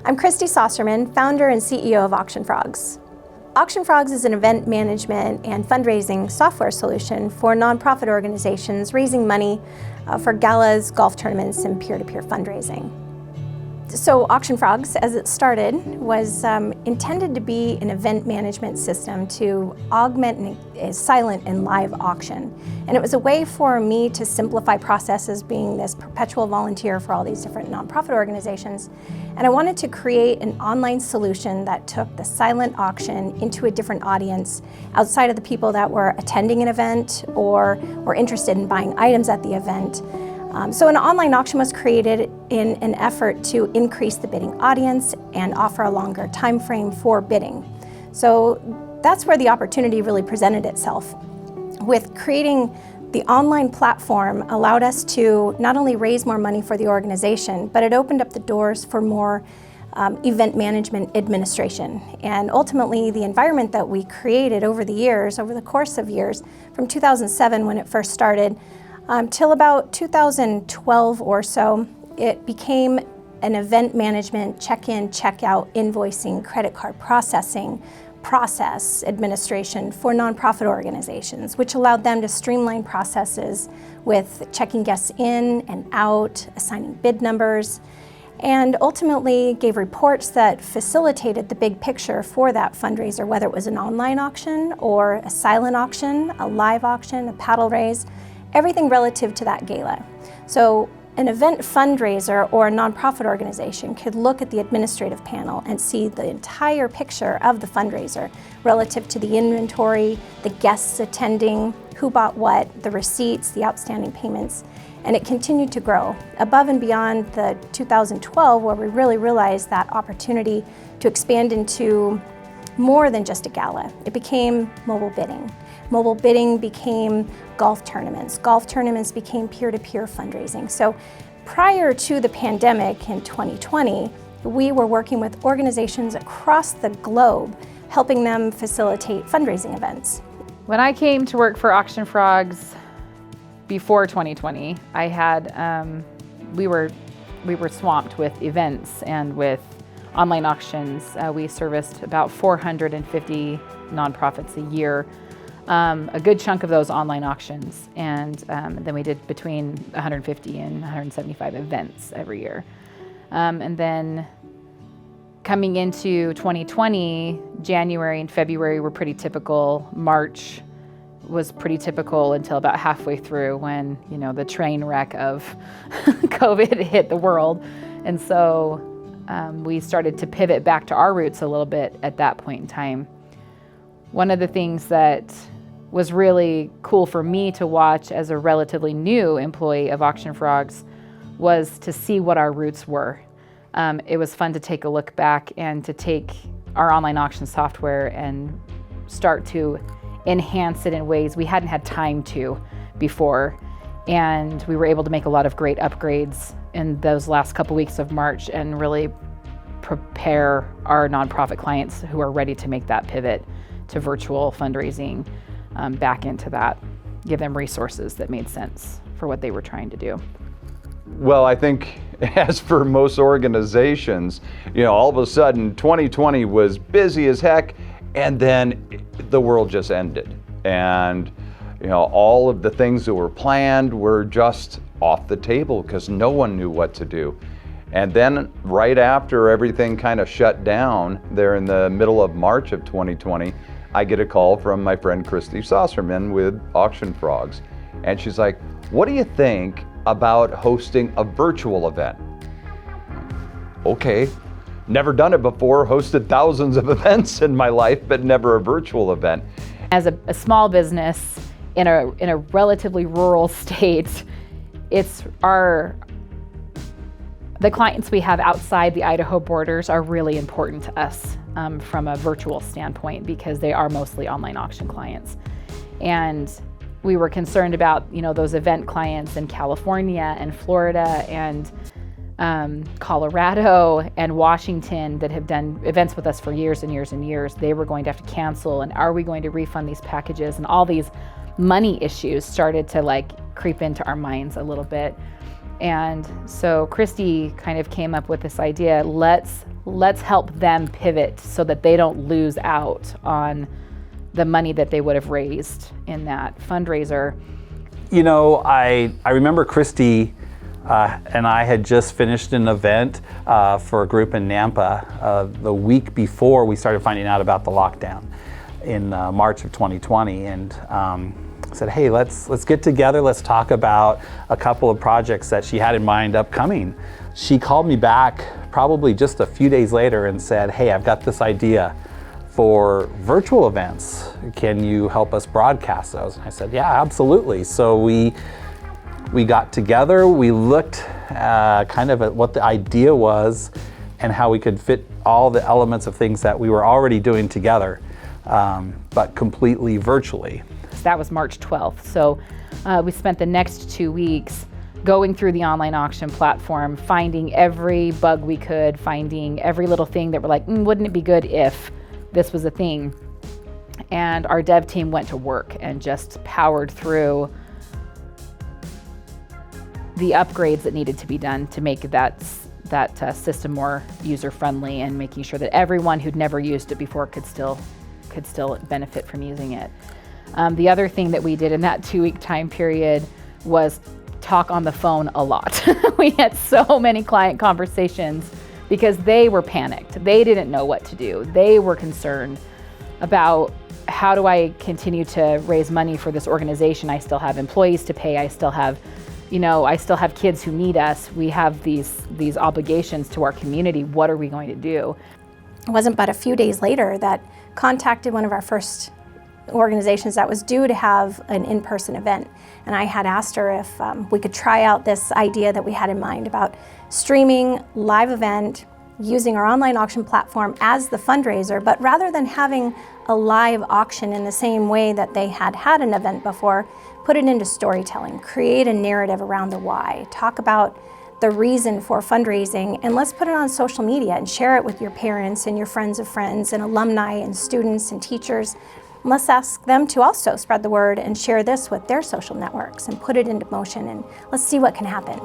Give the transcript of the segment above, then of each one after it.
I'm Christy Saucerman, founder and CEO of Auction Frogs. Auction Frogs is an event management and fundraising software solution for nonprofit organizations raising money for galas, golf tournaments, and peer-to-peer fundraising. So Auction Frogs, as it started, was intended to be an event management system to augment a silent and live auction. And it was a way for me to simplify processes, being this perpetual volunteer for all these different nonprofit organizations. And I wanted to create an online solution that took the silent auction into a different audience outside of the people that were attending an event or were interested in buying items at the event. So an online auction was created in an effort to increase the bidding audience and offer a longer time frame for bidding. So that's where the opportunity really presented itself. With creating the online platform allowed us to not only raise more money for the organization, but it opened up the doors for more event management administration. And ultimately, the environment that we created over the years, over the course of years, from 2007 when it first started, till about 2012 or so, it became an event management, check-in, check-out, invoicing, credit card processing, process administration for nonprofit organizations, which allowed them to streamline processes with checking guests in and out, assigning bid numbers, and ultimately gave reports that facilitated the big picture for that fundraiser, whether it was an online auction or a silent auction, a live auction, a paddle raise, everything relative to that gala. So an event fundraiser or a nonprofit organization could look at the administrative panel and see the entire picture of the fundraiser relative to the inventory, the guests attending, who bought what, the receipts, the outstanding payments, and it continued to grow above and beyond the 2012, where we really realized that opportunity to expand into more than just a gala. It became mobile bidding. Mobile bidding became golf tournaments. Golf tournaments became peer-to-peer fundraising. So prior to the pandemic in 2020, we were working with organizations across the globe, helping them facilitate fundraising events. When I came to work for Auction Frogs before 2020, I had, we were swamped with events and with online auctions. We serviced about 450 nonprofits a year. A good chunk of those online auctions, and then we did between 150 and 175 events every year. And then coming into 2020, January and February were pretty typical. March was pretty typical until about halfway through when, you know, the train wreck of COVID hit the world. And so we started to pivot back to our roots a little bit at that point in time. One of the things that was really cool for me to watch as a relatively new employee of Auction Frogs was to see what our roots were. It was fun to take a look back and to take our online auction software and start to enhance it in ways we hadn't had time to before. And we were able to make a lot of great upgrades in those last couple weeks of March and really prepare our nonprofit clients who are ready to make that pivot to virtual fundraising back into that, give them resources that made sense for what they were trying to do. Well, I think as for most organizations, you know, all of a sudden 2020 was busy as heck, and then the world just ended. And, you know, all of the things that were planned were just off the table because no one knew what to do. And then right after everything kind of shut down there in the middle of March of 2020, I get a call from my friend Christy Saucerman with Auction Frogs. And she's like, what do you think about hosting a virtual event? Okay, never done it before, hosted thousands of events in my life, but never a virtual event. As a small business in a relatively rural state, it's the clients we have outside the Idaho borders are really important to us from a virtual standpoint because they are mostly online auction clients. And we were concerned about, you know, those event clients in California and Florida and Colorado and Washington that have done events with us for years and years and years. They were going to have to cancel, and are we going to refund these packages? And all these money issues started to creep into our minds a little bit. And so Christy kind of came up with this idea, let's let's help them pivot so that they don't lose out on the money that they would have raised in that fundraiser. You know, I remember Christy and I had just finished an event for a group in Nampa the week before we started finding out about the lockdown in March of 2020, and said, hey, let's get together, let's talk about a couple of projects that she had in mind upcoming. She called me back probably just a few days later and said, hey, I've got this idea for virtual events. Can you help us broadcast those? And I said, yeah, absolutely. So we got together, we looked kind of at what the idea was and how we could fit all the elements of things that we were already doing together, but completely virtually. That was March 12th. So we spent the next 2 weeks going through the online auction platform, finding every bug we could, finding every little thing that we're like, wouldn't it be good if this was a thing? And our dev team went to work and just powered through the upgrades that needed to be done to make that system more user-friendly, and making sure that everyone who'd never used it before could still benefit from using it. The other thing that we did in that 2-week time period was talk on the phone a lot. We had so many client conversations because they were panicked. They didn't know what to do. They were concerned about, how do I continue to raise money for this organization? I still have employees to pay. I still have kids who need us. We have these obligations to our community. What are we going to do? It wasn't but a few days later that contacted one of our first organizations that was due to have an in-person event. And I had asked her if we could try out this idea that we had in mind about streaming live event, using our online auction platform as the fundraiser, but rather than having a live auction in the same way that they had an event before, put it into storytelling, create a narrative around the why, talk about the reason for fundraising, and let's put it on social media and share it with your parents and your friends of friends and alumni and students and teachers. And let's ask them to also spread the word and share this with their social networks and put it into motion, and let's see what can happen.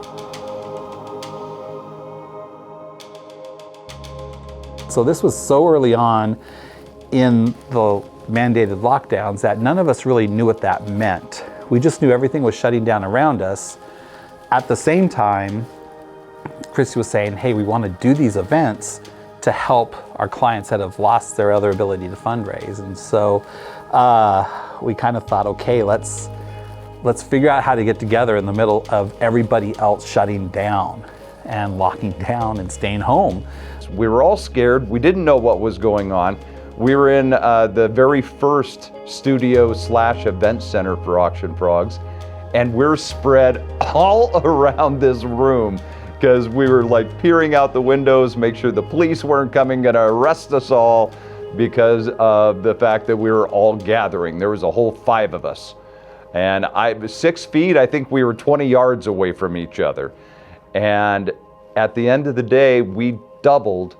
So this was so early on in the mandated lockdowns that none of us really knew what that meant. We just knew everything was shutting down around us. At the same time, Christy was saying, hey, we want to do these events to help our clients that have lost their other ability to fundraise. And so we kind of thought, okay, let's figure out how to get together in the middle of everybody else shutting down and locking down and staying home. We were all scared. We didn't know what was going on. We were in the very first studio/event center for Auction Frogs, and we're spread all around this room because we were like peering out the windows, make sure the police weren't coming to arrest us all because of the fact that we were all gathering. There was a whole 5 of us. And 6 feet, I think we were 20 yards away from each other. And at the end of the day, we doubled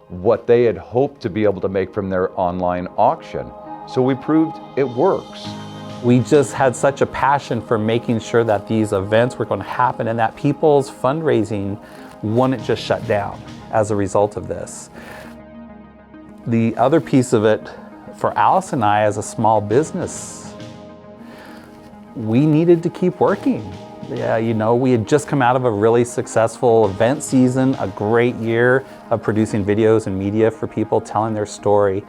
what they had hoped to be able to make from their online auction. So we proved it works. We just had such a passion for making sure that these events were going to happen and that people's fundraising wouldn't just shut down as a result of this. The other piece of it for Alice and I as a small business, we needed to keep working. Yeah, you know, we had just come out of a really successful event season, a great year of producing videos and media for people telling their story.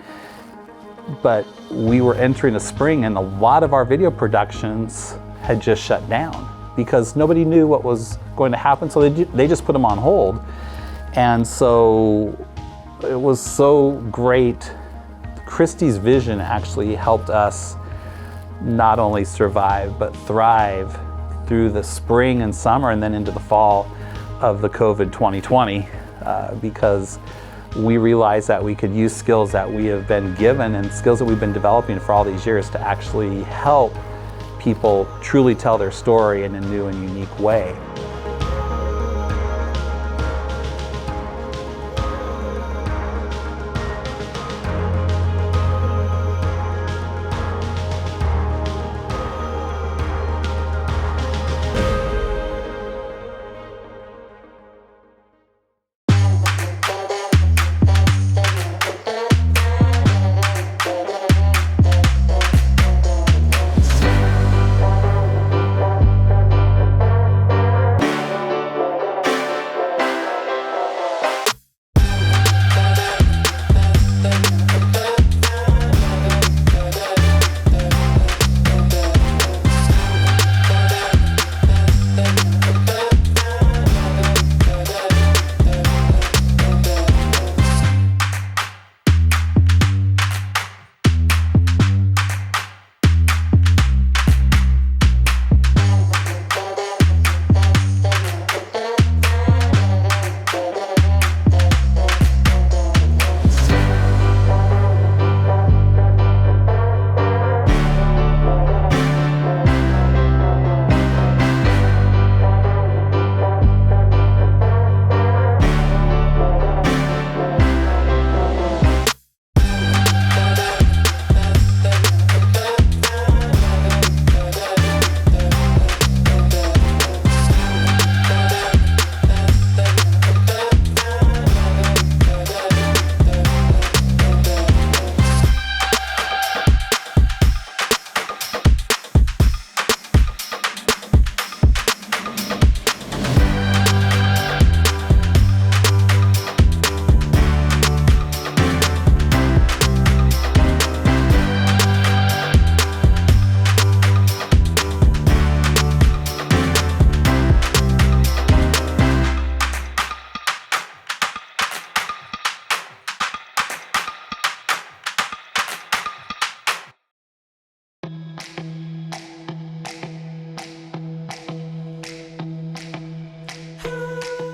But we were entering a spring and a lot of our video productions had just shut down because nobody knew what was going to happen, so they just put them on hold. And so it was so great. Christy's vision actually helped us not only survive but thrive through the spring and summer and then into the fall of the COVID 2020 because we realized that we could use skills that we have been given and skills that we've been developing for all these years to actually help people truly tell their story in a new and unique way.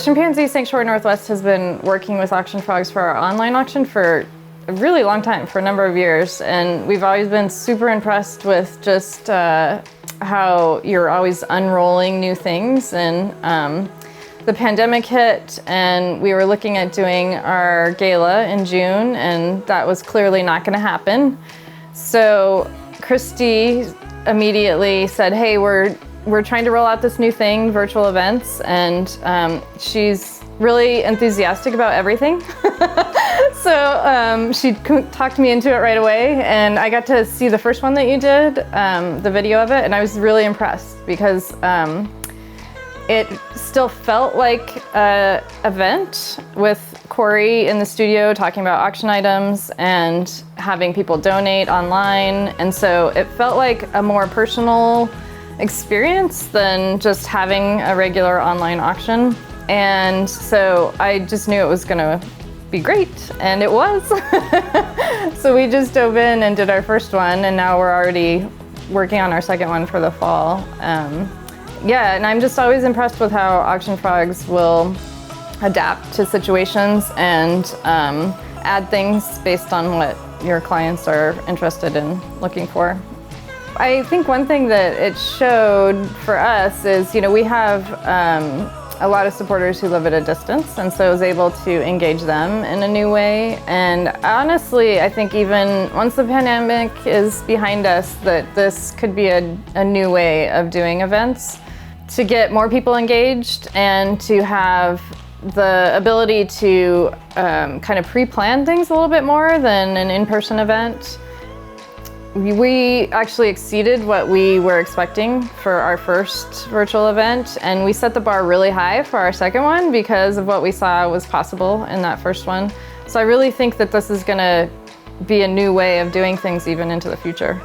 Chimpanzee Sanctuary Northwest has been working with Auction Frogs for our online auction for a really long time, for a number of years, and we've always been super impressed with just how you're always unrolling new things. And the pandemic hit, and we were looking at doing our gala in June, and that was clearly not going to happen. So Christy immediately said, hey, we're trying to roll out this new thing, virtual events, and she's really enthusiastic about everything. So she talked me into it right away, and I got to see the first one that you did, the video of it, and I was really impressed because it still felt like an event with Corey in the studio talking about auction items and having people donate online, and so it felt like a more personal experience than just having a regular online auction. And so I just knew it was gonna be great, and it was. So we just dove in and did our first one, and now we're already working on our second one for the fall. Yeah, and I'm just always impressed with how Auction Frogs will adapt to situations and add things based on what your clients are interested in looking for. I think one thing that it showed for us is, we have a lot of supporters who live at a distance, and so I was able to engage them in a new way. And honestly, I think even once the pandemic is behind us, that this could be a new way of doing events to get more people engaged and to have the ability to kind of pre-plan things a little bit more than an in-person event. We actually exceeded what we were expecting for our first virtual event, and we set the bar really high for our second one because of what we saw was possible in that first one. So I really think that this is gonna be a new way of doing things even into the future.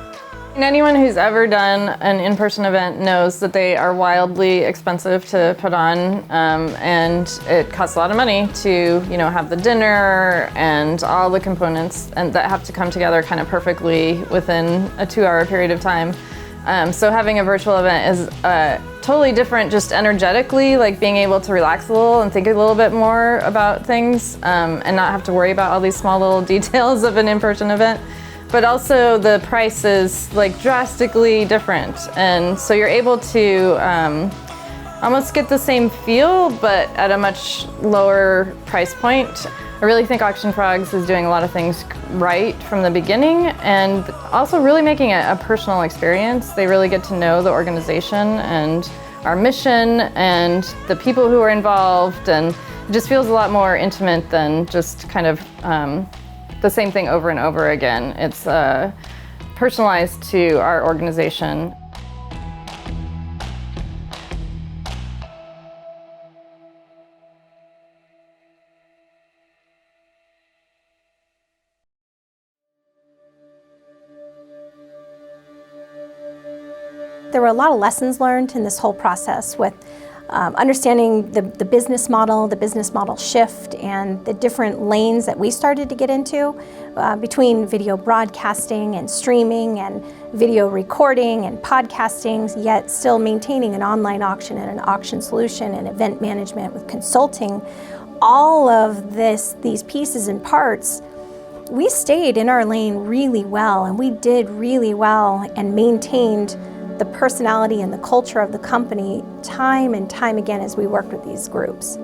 And anyone who's ever done an in-person event knows that they are wildly expensive to put on, and it costs a lot of money to, have the dinner and all the components and that have to come together kind of perfectly within a 2-hour period of time. So having a virtual event is totally different, just energetically, like being able to relax a little and think a little bit more about things, and not have to worry about all these small little details of an in-person event. But also the price is like drastically different, and so you're able to almost get the same feel but at a much lower price point. I really think Auction Frogs is doing a lot of things right from the beginning, and also really making it a personal experience. They really get to know the organization and our mission and the people who are involved, and it just feels a lot more intimate than just kind of the same thing over and over again. It's personalized to our organization. There were a lot of lessons learned in this whole process with understanding the business model shift, and the different lanes that we started to get into between video broadcasting and streaming and video recording and podcasting, yet still maintaining an online auction and an auction solution and event management with consulting. All of these pieces and parts, we stayed in our lane really well, and we did really well and maintained the personality and the culture of the company time and time again as we worked with these groups.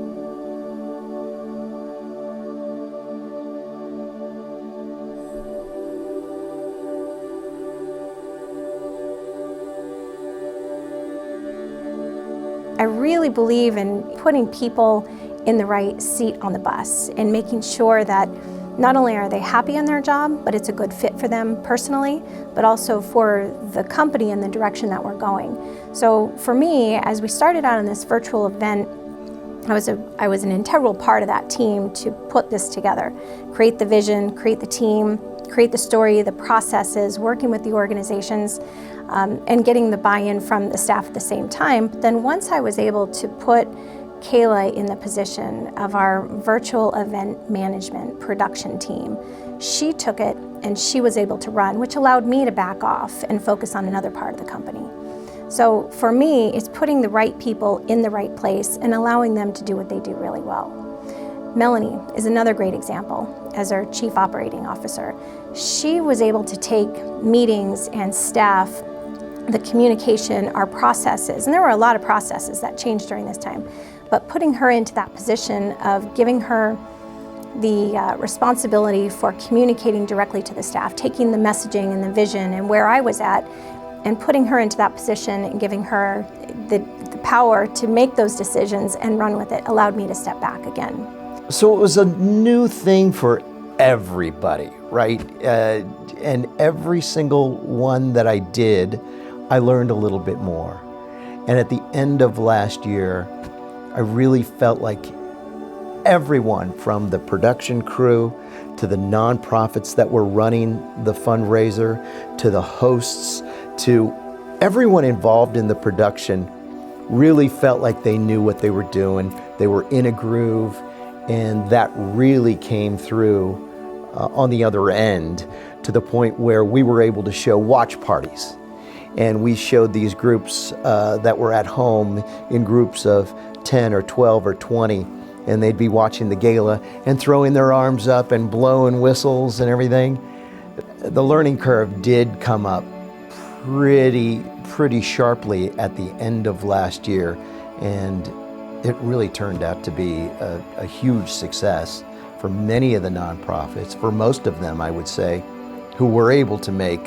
I really believe in putting people in the right seat on the bus and making sure that not only are they happy in their job, but it's a good fit for them personally, but also for the company and the direction that we're going. So for me, as we started out in this virtual event, I was an integral part of that team to put this together, create the vision, create the team, create the story, the processes, working with the organizations, and getting the buy-in from the staff at the same time. Then once I was able to put Kayla in the position of our virtual event management production team, she took it and she was able to run, which allowed me to back off and focus on another part of the company. So for me, it's putting the right people in the right place and allowing them to do what they do really well. Melanie is another great example as our Chief Operating Officer. She was able to take meetings and staff, the communication, our processes, and there were a lot of processes that changed during this time, but putting her into that position of giving her the responsibility for communicating directly to the staff, taking the messaging and the vision and where I was at, and putting her into that position and giving her the power to make those decisions and run with it allowed me to step back again. So it was a new thing for everybody, right? And every single one that I did, I learned a little bit more. And at the end of last year, I really felt like everyone from the production crew to the nonprofits that were running the fundraiser to the hosts to everyone involved in the production really felt like they knew what they were doing. They were in a groove, and that really came through on the other end to the point where we were able to show watch parties. And we showed these groups that were at home in groups of 10 or 12 or 20, and they'd be watching the gala and throwing their arms up and blowing whistles and everything. The learning curve did come up pretty sharply at the end of last year, and it really turned out to be a huge success for many of the nonprofits, for most of them, I would say, who were able to make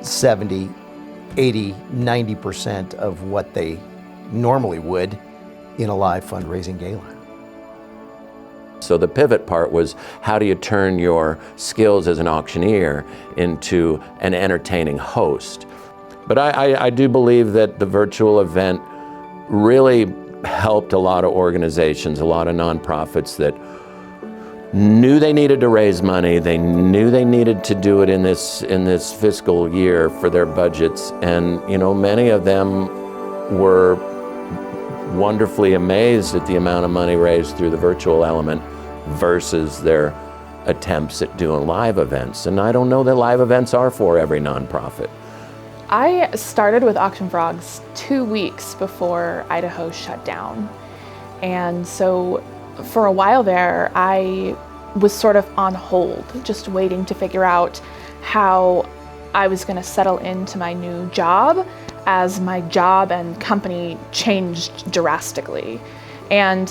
70, 80, 90% of what they normally would in a live fundraising gala. So the pivot part was, how do you turn your skills as an auctioneer into an entertaining host? But I do believe that the virtual event really helped a lot of organizations, a lot of nonprofits that knew they needed to raise money. They knew they needed to do it in this fiscal year for their budgets. And many of them were wonderfully amazed at the amount of money raised through the virtual element versus their attempts at doing live events. And I don't know that live events are for every nonprofit. I started with Auction Frogs 2 weeks before Idaho shut down. And so for a while there, I was sort of on hold, just waiting to figure out how I was going to settle into my new job as my job and company changed drastically. And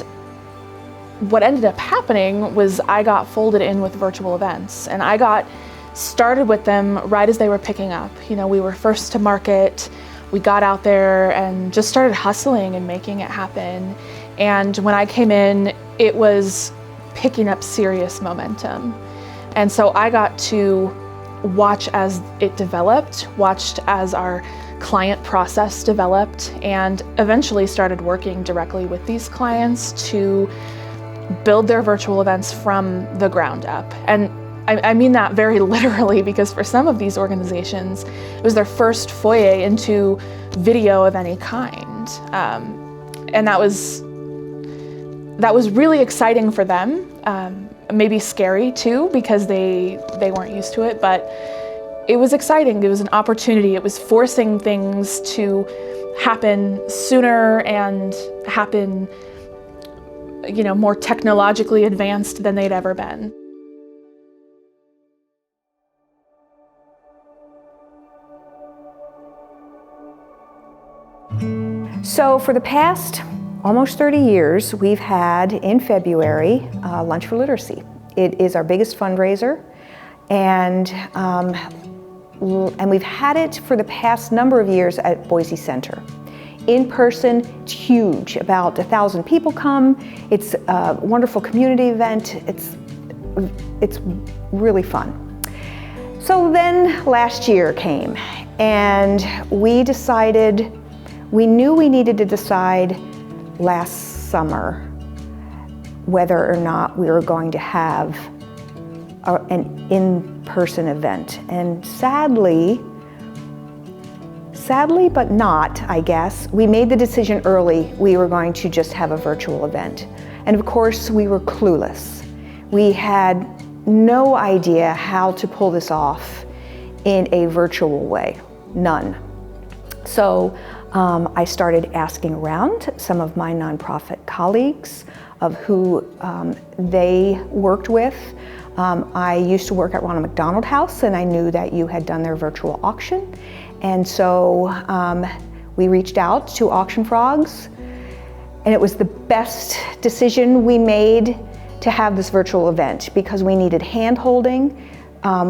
what ended up happening was I got folded in with virtual events, and I got started with them right as they were picking up. We were first to market. We got out there and just started hustling and making it happen. And when I came in, it was picking up serious momentum. And so I got to watch as it developed, watched as our client process developed, and eventually started working directly with these clients to build their virtual events from the ground up. And I mean that very literally, because for some of these organizations, it was their first foray into video of any kind. And that was really exciting for them, maybe scary too, because they weren't used to it, but it was exciting. It was an opportunity. It was forcing things to happen sooner and happen, more technologically advanced than they'd ever been. So for the past almost 30 years, we've had in February Lunch for Literacy. It is our biggest fundraiser, and we've had it for the past number of years at Boise Center. In person, it's huge. About 1,000 people come. It's a wonderful community event. It's really fun. So then last year came, and we knew we needed to decide last summer whether or not we were going to have an in-person event. And sadly but not, I guess, we made the decision early we were going to just have a virtual event. And of course, we were clueless. We had no idea how to pull this off in a virtual way, none. So I started asking around some of my nonprofit colleagues of who they worked with. I used to work at Ronald McDonald House, and I knew that you had done their virtual auction. And so we reached out to Auction Frogs, and it was the best decision we made to have this virtual event because we needed hand-holding.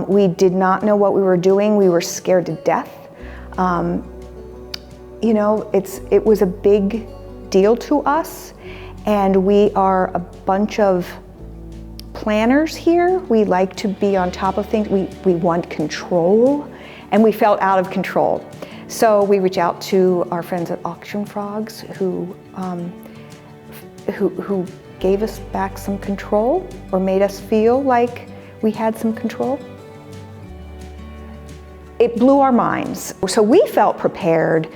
We did not know what we were doing. We were scared to death. You know, it was a big deal to us, and we are a bunch of planners here. We like to be on top of things. We want control, and we felt out of control. So we reached out to our friends at Auction Frogs who gave us back some control, or made us feel like we had some control. It blew our minds. So we felt prepared,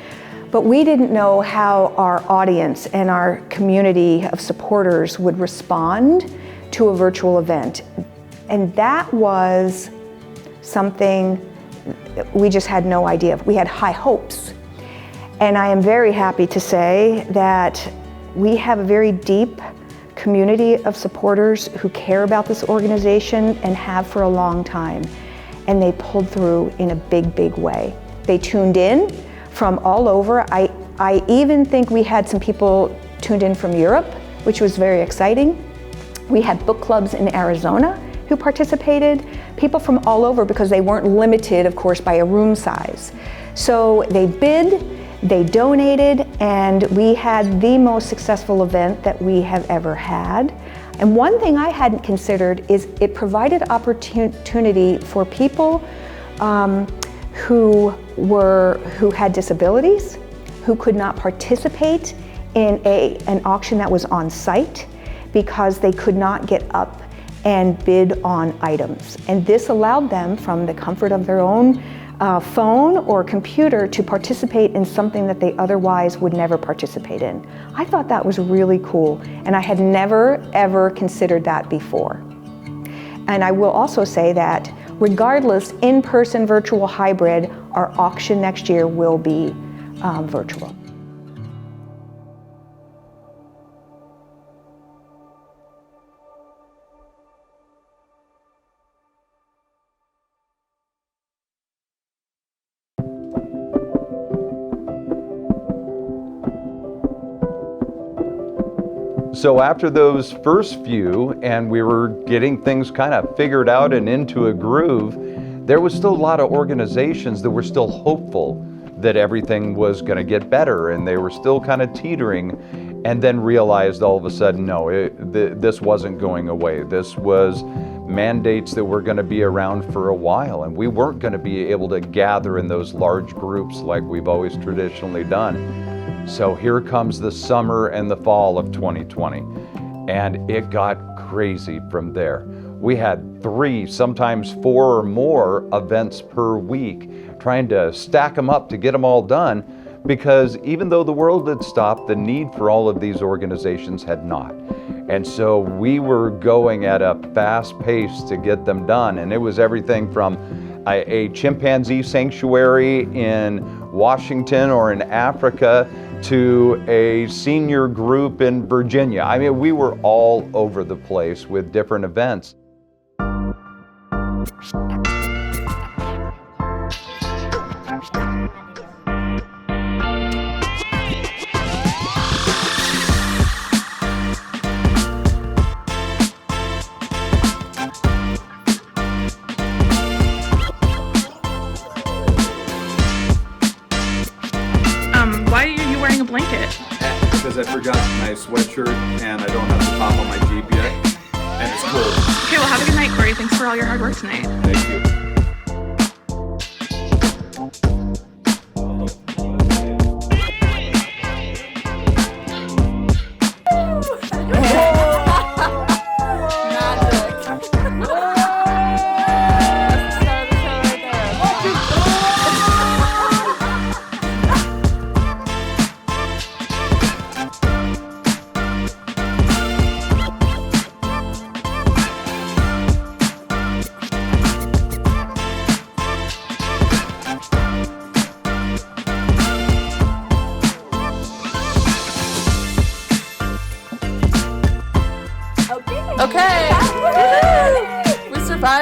but we didn't know how our audience and our community of supporters would respond to a virtual event. And that was something we just had no idea of. We had high hopes. And I am very happy to say that we have a very deep community of supporters who care about this organization and have for a long time. And they pulled through in a big, big way. They tuned in from all over. I even think we had some people tuned in from Europe, which was very exciting. We had book clubs in Arizona who participated, people from all over, because they weren't limited, of course, by a room size. So they bid, they donated, and we had the most successful event that we have ever had. And one thing I hadn't considered is it provided opportunity for people who had disabilities, who could not participate in an auction that was on site because they could not get up and bid on items. And this allowed them, from the comfort of their own phone or computer, to participate in something that they otherwise would never participate in. I thought that was really cool, and I had never, ever considered that before. And I will also say that regardless, in-person, virtual, hybrid, our auction next year will be virtual. So after those first few, and we were getting things kind of figured out and into a groove, there was still a lot of organizations that were still hopeful that everything was going to get better, and they were still kind of teetering, and then realized all of a sudden, no, this wasn't going away. This was mandates that were going to be around for a while, and we weren't going to be able to gather in those large groups like we've always traditionally done. So here comes the summer and the fall of 2020, and it got crazy from there. We had 3, sometimes 4 or more events per week, trying to stack them up to get them all done, because even though the world had stopped, the need for all of these organizations had not. And so we were going at a fast pace to get them done, and it was everything from a chimpanzee sanctuary in Washington or in Africa to a senior group in Virginia. I mean, we were all over the place with different events. Why are you wearing a blanket? Because I forgot my sweatshirt and I don't have the top on my Jeep yet, and it's cold. Okay, well, have a good night, Corey. Thanks for all your hard work tonight. Thank you.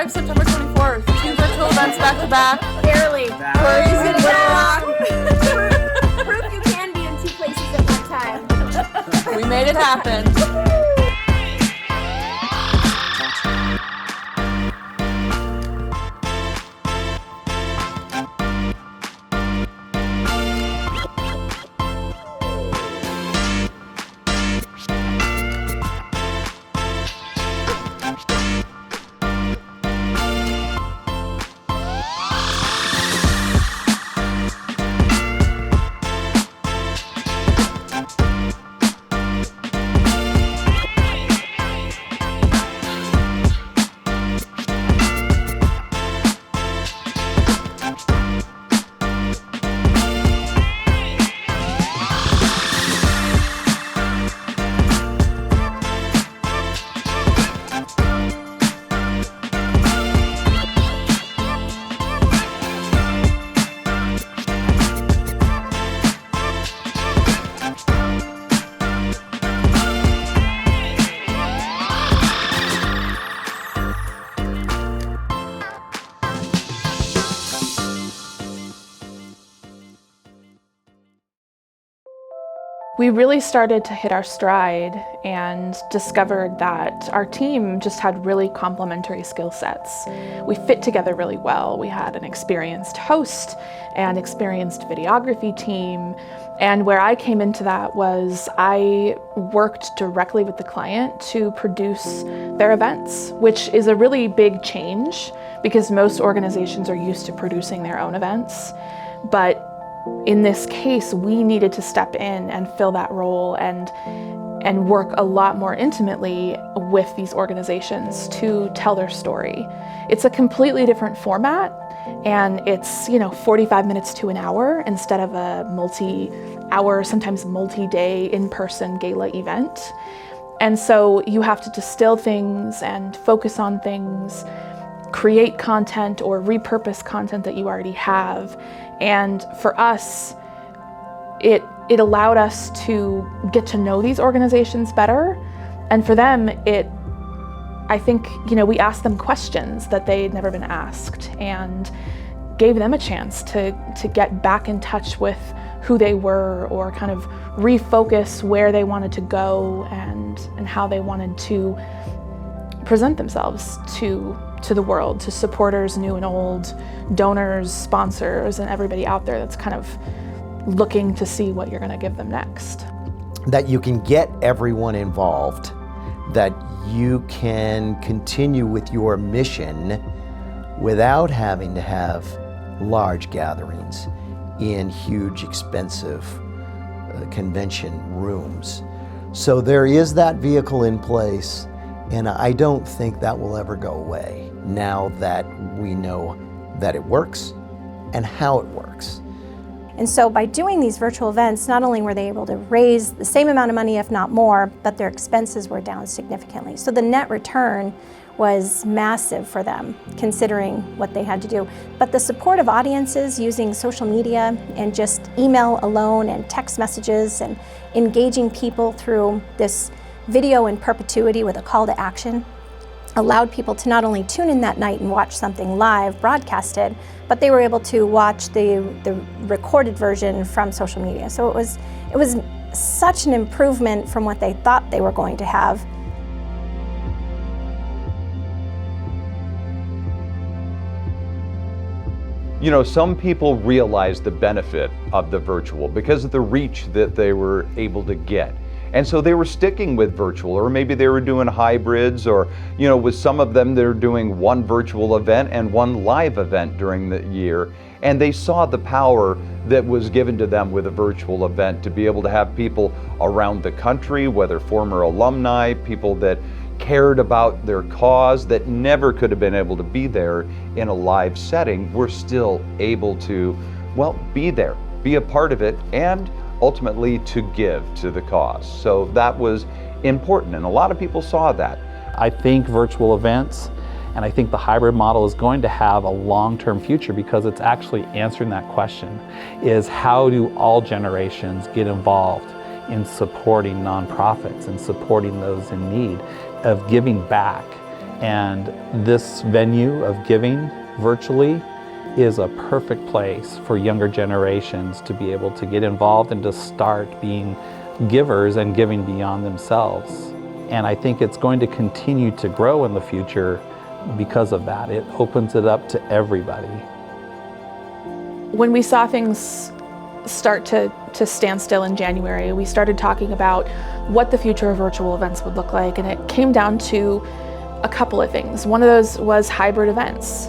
live September 24th. 2 virtual events back to back. Barely. Crazy work. Proof you can be in 2 places at one time. We made it happen. We really started to hit our stride and discovered that our team just had really complementary skill sets. We fit together really well. We had an experienced host and experienced videography team. And where I came into that was I worked directly with the client to produce their events, which is a really big change because most organizations are used to producing their own events. But in this case, we needed to step in and fill that role and work a lot more intimately with these organizations to tell their story. It's a completely different format, and it's 45 minutes to an hour instead of a multi-hour, sometimes multi-day in-person gala event. And so you have to distill things and focus on things, create content or repurpose content that you already have. And for us, it allowed us to get to know these organizations better. And for them, I think, we asked them questions that they'd never been asked and gave them a chance to get back in touch with who they were or kind of refocus where they wanted to go and how they wanted to present themselves to the world, to supporters, new and old, donors, sponsors, and everybody out there that's kind of looking to see what you're going to give them next. That you can get everyone involved, that you can continue with your mission without having to have large gatherings in huge, expensive convention rooms. So there is that vehicle in place, and I don't think that will ever go away now that we know that it works and how it works. And so by doing these virtual events, not only were they able to raise the same amount of money, if not more, but their expenses were down significantly. So the net return was massive for them, considering what they had to do. But the support of audiences using social media and just email alone and text messages and engaging people through this video in perpetuity with a call to action allowed people to not only tune in that night and watch something live broadcasted, but they were able to watch the recorded version from social media. So it was such an improvement from what they thought they were going to have. Some people realize the benefit of the virtual because of the reach that they were able to get. And so they were sticking with virtual, or maybe they were doing hybrids, or, with some of them, they're doing one virtual event and one live event during the year. And they saw the power that was given to them with a virtual event to be able to have people around the country, whether former alumni, people that cared about their cause that never could have been able to be there in a live setting, were still able to, be there, be a part of it, and ultimately to give to the cause. So that was important, and a lot of people saw that. I think virtual events and I think the hybrid model is going to have a long-term future because it's actually answering that question, is how do all generations get involved in supporting nonprofits and supporting those in need, of giving back And this venue of giving virtually is a perfect place for younger generations to be able to get involved and to start being givers and giving beyond themselves. And I think it's going to continue to grow in the future because of that. It opens it up to everybody. When we saw things start to stand still in January, we started talking about what the future of virtual events would look like, and it came down to a couple of things. One of those was hybrid events.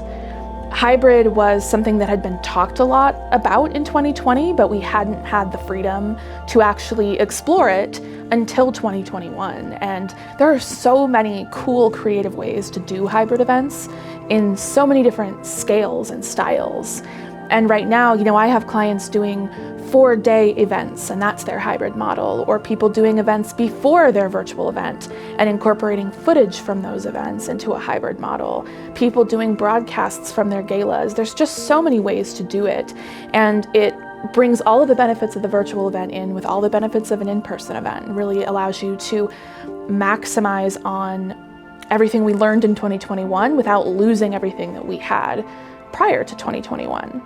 Hybrid was something that had been talked a lot about in 2020, but we hadn't had the freedom to actually explore it until 2021. And there are so many cool, creative ways to do hybrid events in so many different scales and styles. And right now, I have clients doing 4-day events, and that's their hybrid model, or people doing events before their virtual event and incorporating footage from those events into a hybrid model. People doing broadcasts from their galas. There's just so many ways to do it, and it brings all of the benefits of the virtual event in with all the benefits of an in-person event. It really allows you to maximize on everything we learned in 2021 without losing everything that we had prior to 2021.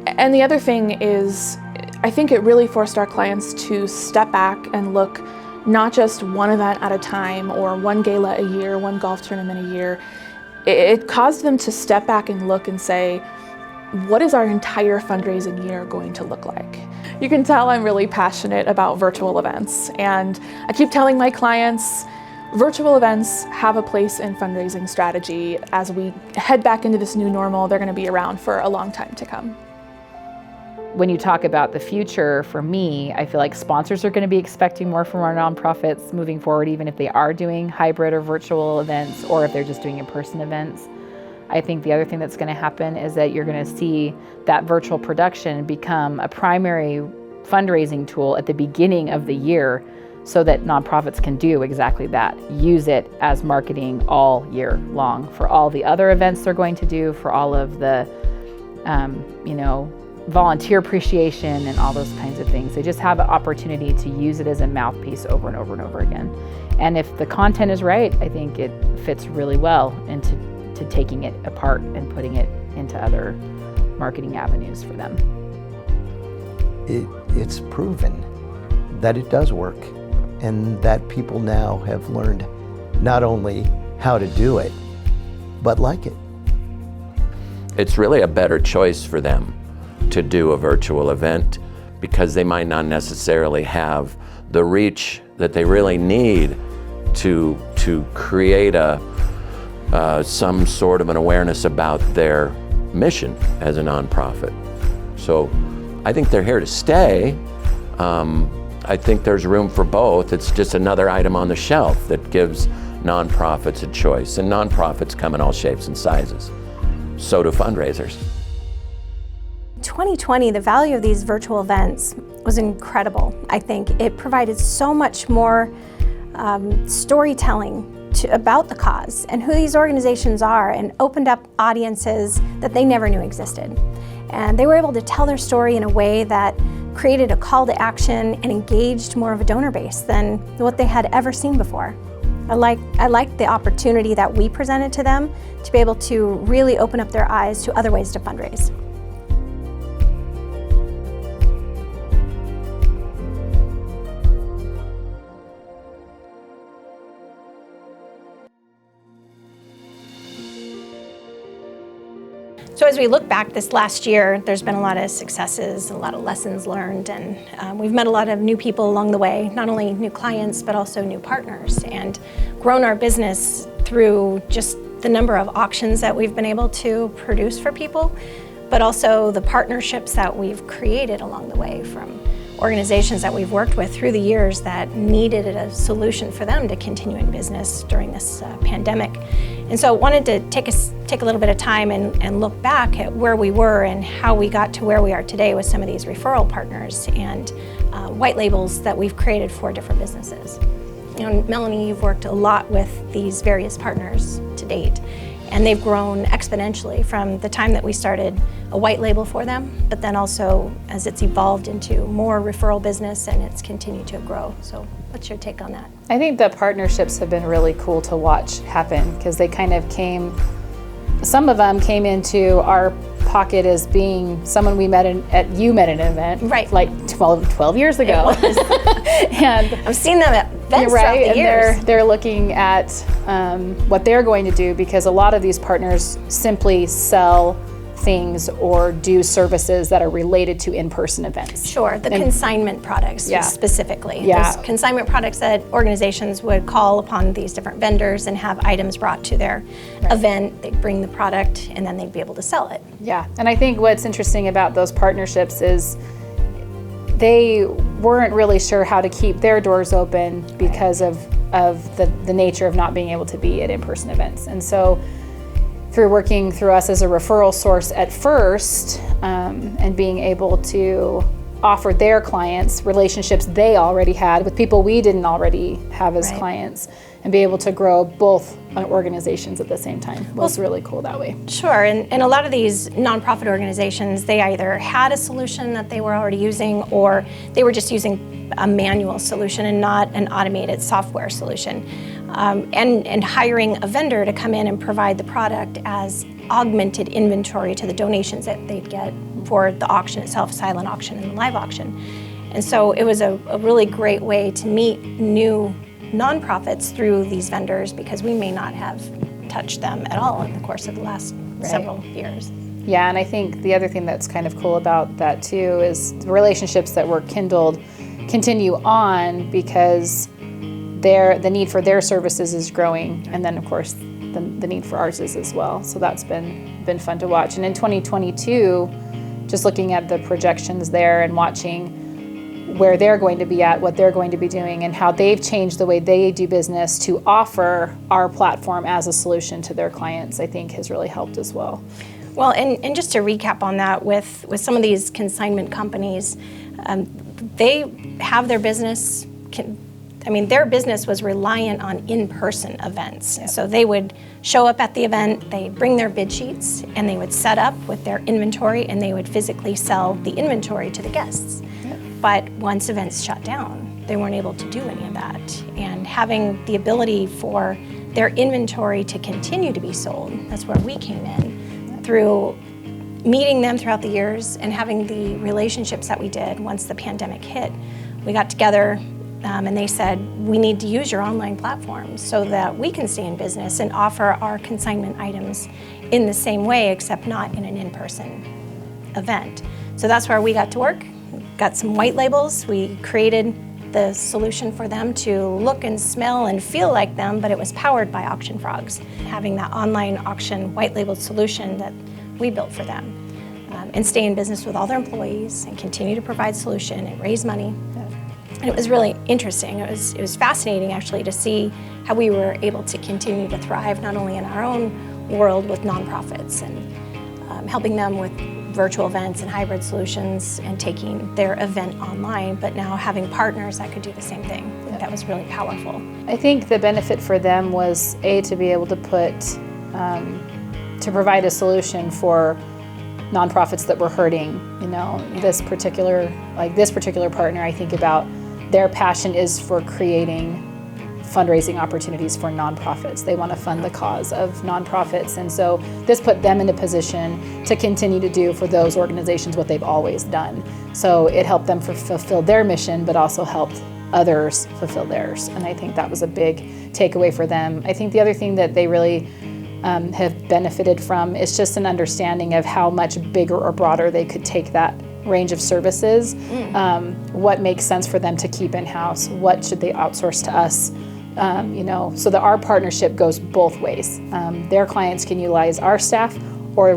And the other thing is, I think it really forced our clients to step back and look not just one event at a time or one gala a year, one golf tournament a year. It caused them to step back and look and say, what is our entire fundraising year going to look like? You can tell I'm really passionate about virtual events, and I keep telling my clients, virtual events have a place in fundraising strategy. As we head back into this new normal, they're going to be around for a long time to come. When you talk about the future, for me, I feel like sponsors are going to be expecting more from our nonprofits moving forward, even if they are doing hybrid or virtual events, or if they're just doing in-person events. I think the other thing that's going to happen is that you're going to see that virtual production become a primary fundraising tool at the beginning of the year, so that nonprofits can do exactly that. Use it as marketing all year long for all the other events they're going to do, for all of the, volunteer appreciation and all those kinds of things. They just have an opportunity to use it as a mouthpiece over and over and over again. And if the content is right, I think it fits really well into taking it apart and putting it into other marketing avenues for them. It's proven that it does work, and that people now have learned not only how to do it, but like it. It's really a better choice for them to do a virtual event, because they might not necessarily have the reach that they really need to create some sort of an awareness about their mission as a nonprofit. So I think they're here to stay. I think there's room for both. It's just another item on the shelf that gives nonprofits a choice. And nonprofits come in all shapes and sizes. So do fundraisers. 2020, the value of these virtual events was incredible. I think it provided so much more storytelling about the cause and who these organizations are, and opened up audiences that they never knew existed. And they were able to tell their story in a way that created a call to action and engaged more of a donor base than what they had ever seen before. I like the opportunity that we presented to them to be able to really open up their eyes to other ways to fundraise. So as we look back this last year, there's been a lot of successes, a lot of lessons learned, and we've met a lot of new people along the way, not only new clients, but also new partners, and grown our business through just the number of auctions that we've been able to produce for people, but also the partnerships that we've created along the way from organizations that we've worked with through the years that needed a solution for them to continue in business during this pandemic. And so I wanted to take a little bit of time and look back at where we were and how we got to where we are today with some of these referral partners and white labels that we've created for different businesses. Melanie, you've worked a lot with these various partners to date. And they've grown exponentially from the time that we started a white label for them, but then also as it's evolved into more referral business and it's continued to grow. So what's your take on that? I think the partnerships have been really cool to watch happen because they kind of came, some of them came into our pocket as being someone we met at an event, right, like 12 years ago. And I've seen them at events right, throughout the and years. they're looking at what they're going to do, because a lot of these partners simply sell things or do services that are related to in-person events. Sure, the consignment products specifically. There's consignment products that organizations would call upon these different vendors and have items brought to their event. They'd bring the product and then they'd be able to sell it. Yeah, and I think what's interesting about those partnerships is they weren't really sure how to keep their doors open because of the nature of not being able to be at in-person events. And so through working through us as a referral source at first, and being able to offer their clients relationships they already had with people we didn't already have as clients, and be able to grow both organizations at the same time was really cool that way. Sure, and a lot of these nonprofit organizations, they either had a solution that they were already using, or they were just using a manual solution and not an automated software solution. And hiring a vendor to come in and provide the product as augmented inventory to the donations that they'd get for the auction itself, silent auction and the live auction. And so it was a really great way to meet new nonprofits through these vendors, because we may not have touched them at all in the course of the last several years. Yeah, and I think the other thing that's kind of cool about that too is the relationships that were kindled continue on, because the need for their services is growing, and then of course the need for ours is as well. So that's been fun to watch. And in 2022, just looking at the projections there and watching where they're going to be at, what they're going to be doing, and how they've changed the way they do business to offer our platform as a solution to their clients, I think has really helped as well. Well, and just to recap on that, with some of these consignment companies, they have their business, their business was reliant on in-person events. Yep. So they would show up at the event, they bring their bid sheets, and they would set up with their inventory, and they would physically sell the inventory to the guests. Yep. But once events shut down, they weren't able to do any of that. And having the ability for their inventory to continue to be sold, that's where we came in, through meeting them throughout the years and having the relationships that we did once the pandemic hit. We got together and they said, we need to use your online platform so that we can stay in business and offer our consignment items in the same way, except not in an in-person event. So that's where we got to work. Got some white labels. We created the solution for them to look and smell and feel like them, but it was powered by Auction Frogs, having that online auction white labeled solution that we built for them, and stay in business with all their employees and continue to provide solution and raise money. And it was really interesting. It was fascinating actually to see how we were able to continue to thrive not only in our own world with nonprofits and helping them with virtual events and hybrid solutions and taking their event online, but now having partners that could do the same thing. I think that was really powerful. I think the benefit for them was to be able to to provide a solution for nonprofits that were hurting. This particular partner, I think about their passion is for creating fundraising opportunities for nonprofits. They want to fund the cause of nonprofits, and so this put them in a position to continue to do for those organizations what they've always done. So it helped them fulfill their mission, but also helped others fulfill theirs, and I think that was a big takeaway for them. I think the other thing that they really have benefited from is just an understanding of how much bigger or broader they could take that range of services. What makes sense for them to keep in-house, what should they outsource to us, so that our partnership goes both ways. Their clients can utilize our staff, or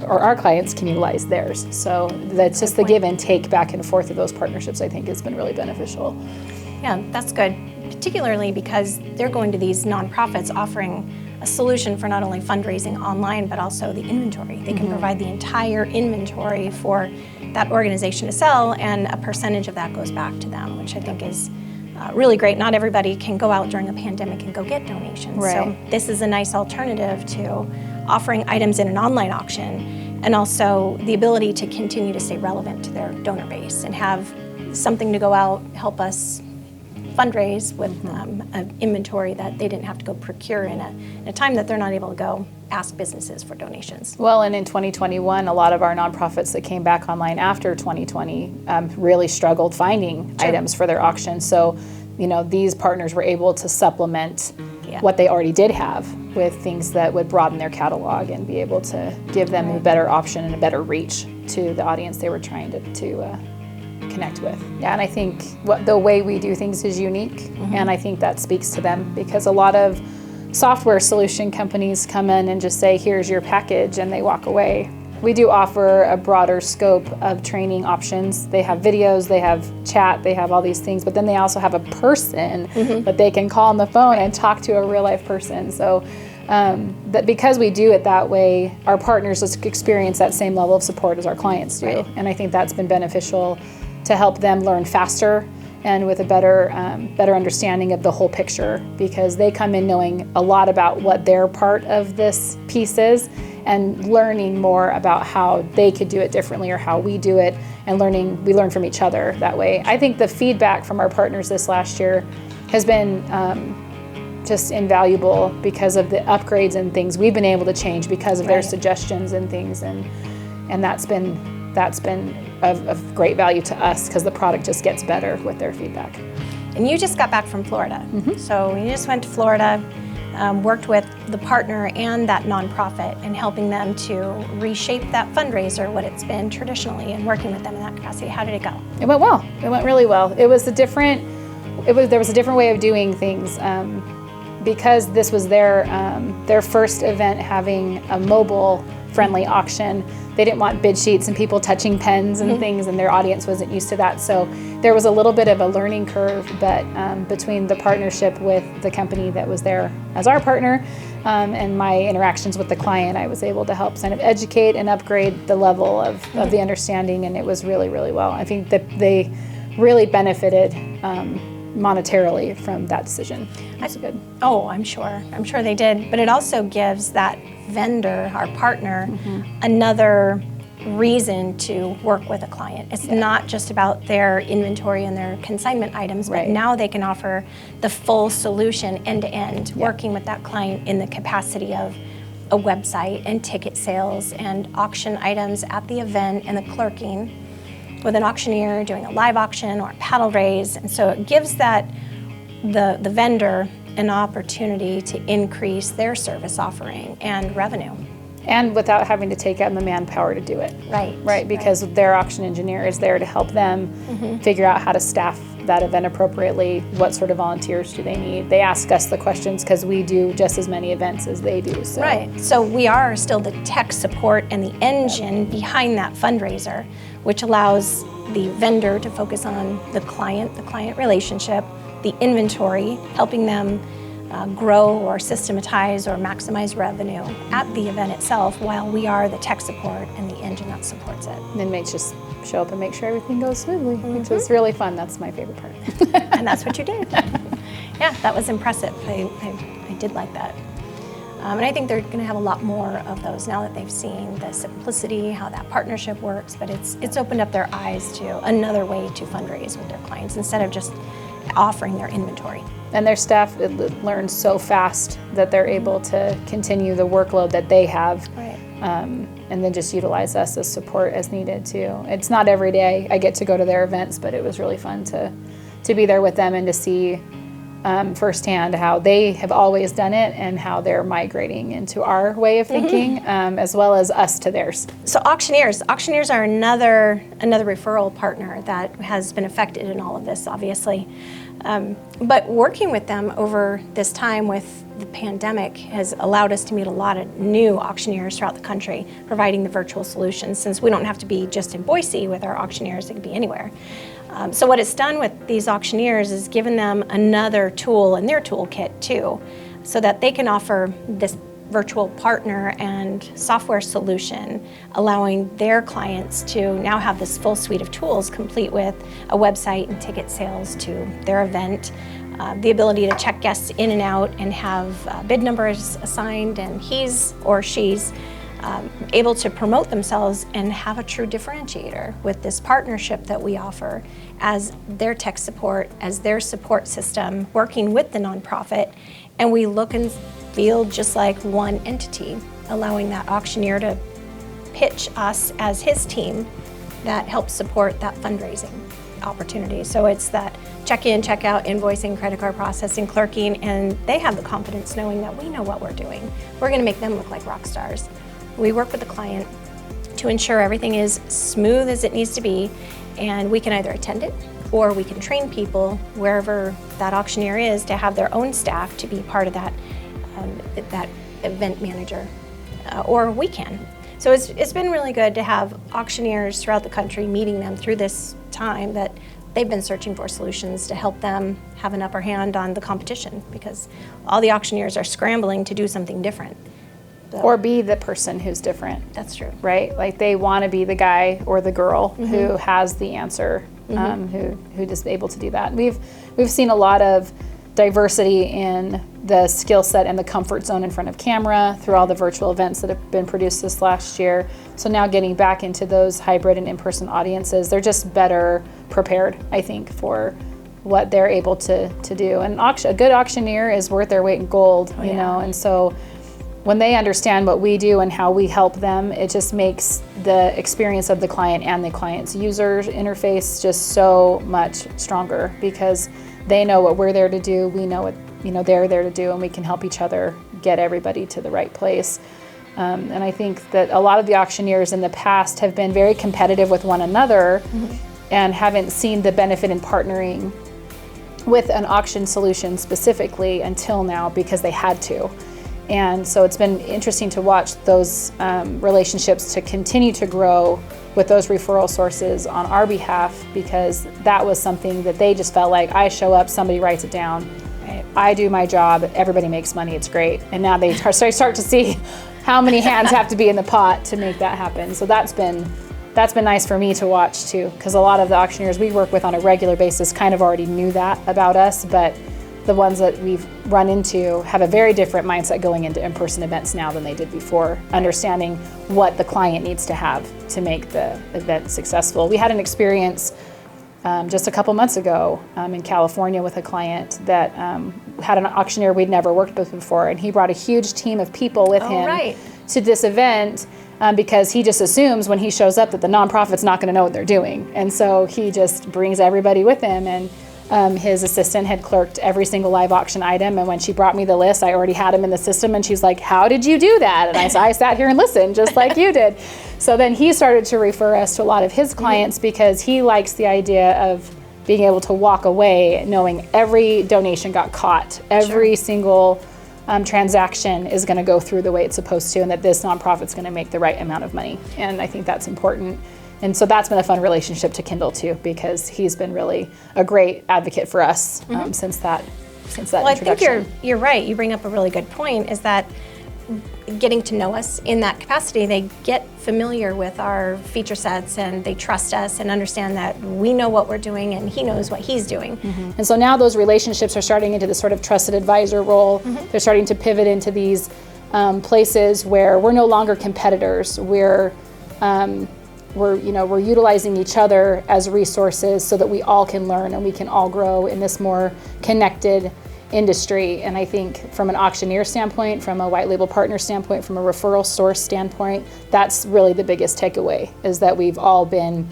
our clients can utilize theirs. So that's just the give and take back and forth of those partnerships, I think, has been really beneficial. Yeah, that's good, particularly because they're going to these nonprofits offering a solution for not only fundraising online, but also the inventory. They can provide the entire inventory for that organization to sell, and a percentage of that goes back to them, which I think is really great. Not everybody can go out during a pandemic and go get donations. Right. So this is a nice alternative to offering items in an online auction, and also the ability to continue to stay relevant to their donor base and have something to go out, help us fundraise with an inventory that they didn't have to go procure in a time that they're not able to go ask businesses for donations. Well, and in 2021, a lot of our nonprofits that came back online after 2020 really struggled finding items for their auction. So, these partners were able to supplement what they already did have with things that would broaden their catalog and be able to give them a better option and a better reach to the audience they were trying to connect with. Yeah, and I think the way we do things is unique, and I think that speaks to them, because a lot of software solution companies come in and just say, here's your package, and they walk away. We do offer a broader scope of training options. They have videos, they have chat, they have all these things, but then they also have a person that they can call on the phone and talk to a real life person. So that because we do it that way, our partners experience that same level of support as our clients do. Right. And I think that's been beneficial to help them learn faster and with a better understanding of the whole picture, because they come in knowing a lot about what their part of this piece is and learning more about how they could do it differently or how we do it, and we learn from each other that way. I think the feedback from our partners this last year has been just invaluable because of the upgrades and things we've been able to change because of their suggestions and things, and that's been of great value to us, because the product just gets better with their feedback. And you just got back from Florida. So you just went to Florida, worked with the partner and that nonprofit and helping them to reshape that fundraiser, what it's been traditionally, and working with them in that capacity. How did it go? It went well. It went really well. There was a different way of doing things, because this was their first event having a mobile friendly auction. They didn't want bid sheets and people touching pens and things, and their audience wasn't used to that. So there was a little bit of a learning curve, but between the partnership with the company that was there as our partner and my interactions with the client, I was able to help kind of educate and upgrade the level of the understanding, and it was really, really well. I think that they really benefited monetarily from that decision. That's good. Oh, I'm sure they did. But it also gives that vendor, our partner, another reason to work with a client. It's not just about their inventory and their consignment items, but now they can offer the full solution end to end, working with that client in the capacity of a website and ticket sales and auction items at the event and the clerking, with an auctioneer doing a live auction or a paddle raise. And so it gives that the vendor an opportunity to increase their service offering and revenue. And without having to take out the manpower to do it. Right, because their auction engineer is there to help them figure out how to staff that event appropriately, what sort of volunteers do they need. They ask us the questions because we do just as many events as they do. So. Right, so we are still the tech support and the engine behind that fundraiser, which allows the vendor to focus on the client relationship, the inventory, helping them grow or systematize or maximize revenue at the event itself, while we are the tech support and the engine that supports it. And inmates just show up and make sure everything goes smoothly, which is really fun. That's my favorite part. And that's what you did. Yeah, that was impressive. I did like that. And I think they're going to have a lot more of those now that they've seen the simplicity, how that partnership works, but it's opened up their eyes to another way to fundraise with their clients instead of just offering their inventory. And their staff learns so fast that they're able to continue the workload that they have, and then just utilize us as support as needed too. It's not every day I get to go to their events, but it was really fun to be there with them and to see firsthand how they have always done it and how they're migrating into our way of thinking, as well as us to theirs. So auctioneers are another referral partner that has been affected in all of this, obviously. But working with them over this time with the pandemic has allowed us to meet a lot of new auctioneers throughout the country, providing the virtual solutions, since we don't have to be just in Boise with our auctioneers, it could be anywhere. So what it's done with these auctioneers is given them another tool in their toolkit too, so that they can offer this virtual partner and software solution, allowing their clients to now have this full suite of tools complete with a website and ticket sales to their event, the ability to check guests in and out and have bid numbers assigned, and he's or she's able to promote themselves and have a true differentiator with this partnership that we offer as their tech support, as their support system, working with the nonprofit, and we look and feel just like one entity, allowing that auctioneer to pitch us as his team that helps support that fundraising opportunity. So it's that check-in, check-out, invoicing, credit card processing, clerking, and they have the confidence knowing that we know what we're doing. We're going to make them look like rock stars. We work with the client to ensure everything is smooth as it needs to be, and we can either attend it or we can train people wherever that auctioneer is to have their own staff to be part of that that event manager, or we can. So it's been really good to have auctioneers throughout the country meeting them through this time that they've been searching for solutions to help them have an upper hand on the competition, because all the auctioneers are scrambling to do something different. So, Or be the person who's different. that's true. Right? Like they want to be the guy or the girl who has the answer, who is able to do that. We've seen a lot of diversity in the skill set and the comfort zone in front of camera through all the virtual events that have been produced this last year. So now getting back into those hybrid and in-person audiences, they're just better prepared, I think, for what they're able to do. And a good auctioneer is worth their weight in gold, you know, and so when they understand what we do and how we help them, it just makes the experience of the client and the client's user interface just so much stronger, because they know what we're there to do, we know what they're there to do, and we can help each other get everybody to the right place. And I think that a lot of the auctioneers in the past have been very competitive with one another and haven't seen the benefit in partnering with an auction solution specifically until now, because they had to. And so it's been interesting to watch those relationships to continue to grow with those referral sources on our behalf, because that was something that they just felt like, I show up, somebody writes it down, I do my job, everybody makes money, it's great. And now they start to see how many hands have to be in the pot to make that happen. So that's been nice for me to watch too, because a lot of the auctioneers we work with on a regular basis kind of already knew that about us, but the ones that we've run into have a very different mindset going into in-person events now than they did before, understanding what the client needs to have to make the event successful. We had an experience just a couple months ago in California with a client that had an auctioneer we'd never worked with before, and he brought a huge team of people with him to this event because he just assumes when he shows up that the nonprofit's not going to know what they're doing. And so he just brings everybody with him, and his assistant had clerked every single live auction item, and when she brought me the list, I already had him in the system, and she's like, how did you do that? And I sat here and listened just like you did. So then he started to refer us to a lot of his clients because he likes the idea of being able to walk away knowing every donation got caught, every single transaction is going to go through the way it's supposed to, and that this nonprofit's going to make the right amount of money. And I think that's important. And so that's been a fun relationship to kindle too, because he's been really a great advocate for us since that Well, I introduction. think you're right. You bring up a really good point, is that getting to know us in that capacity, they get familiar with our feature sets and they trust us and understand that we know what we're doing and he knows what he's doing. And so now those relationships are starting into this sort of trusted advisor role. They're starting to pivot into these places where we're no longer competitors. We're utilizing each other as resources so that we all can learn and we can all grow in this more connected industry. And I think from an auctioneer standpoint, from a white label partner standpoint, from a referral source standpoint, that's really the biggest takeaway, is that we've all been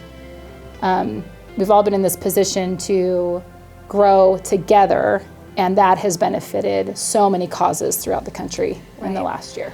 in this position to grow together, and that has benefited so many causes throughout the country in the last year.